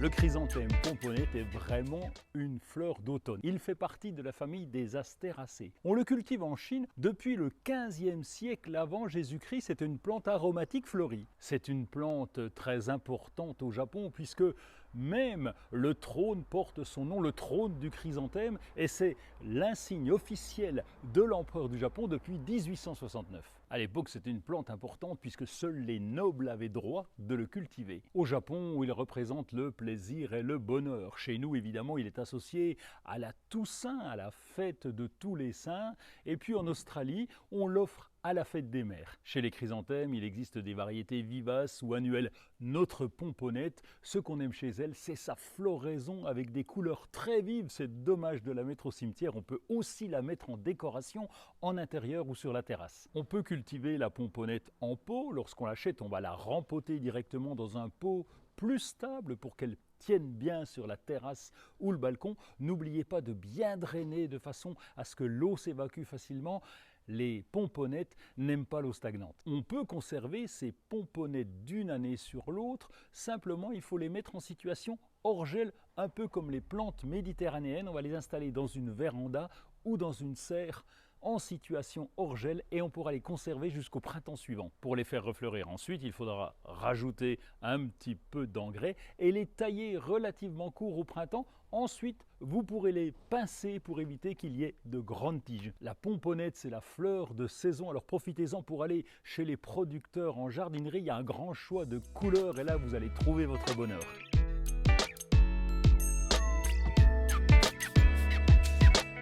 Le chrysanthème pomponette est vraiment une fleur d'automne. Il fait partie de la famille des Astéracées. On le cultive en Chine depuis le 15e siècle avant Jésus-Christ. C'est une plante aromatique fleurie. C'est une plante très importante au Japon puisque même le trône porte son nom, le trône du chrysanthème, et c'est l'insigne officiel de l'empereur du Japon depuis 1869. À l'époque, c'était une plante importante puisque seuls les nobles avaient droit de le cultiver. Au Japon, il représente le plaisir et le bonheur. Chez nous, évidemment, il est associé à la Toussaint, à la fête de tous les saints. Et puis en Australie, on l'offre à la fête des mers. Chez les chrysanthèmes, il existe des variétés vivaces ou annuelles. Notre pomponnette, ce qu'on aime chez elle, c'est sa floraison avec des couleurs très vives. C'est dommage de la mettre au cimetière. On peut aussi la mettre en décoration en intérieur ou sur la terrasse. On peut cultiver la pomponnette en pot. Lorsqu'on l'achète, on va la rempoter directement dans un pot plus stable pour qu'elle tienne bien sur la terrasse ou le balcon. N'oubliez pas de bien drainer de façon à ce que l'eau s'évacue facilement. Les pomponnettes n'aiment pas l'eau stagnante. On peut conserver ces pomponnettes d'une année sur l'autre, simplement il faut les mettre en situation hors gel, un peu comme les plantes méditerranéennes. On va les installer dans une véranda ou dans une serre en situation hors gel et on pourra les conserver jusqu'au printemps suivant. Pour les faire refleurir ensuite, il faudra rajouter un petit peu d'engrais et les tailler relativement courts au printemps. Ensuite, vous pourrez les pincer pour éviter qu'il y ait de grandes tiges. La pomponnette, c'est la fleur de saison, alors profitez-en pour aller chez les producteurs en jardinerie. Il y a un grand choix de couleurs et là, vous allez trouver votre bonheur.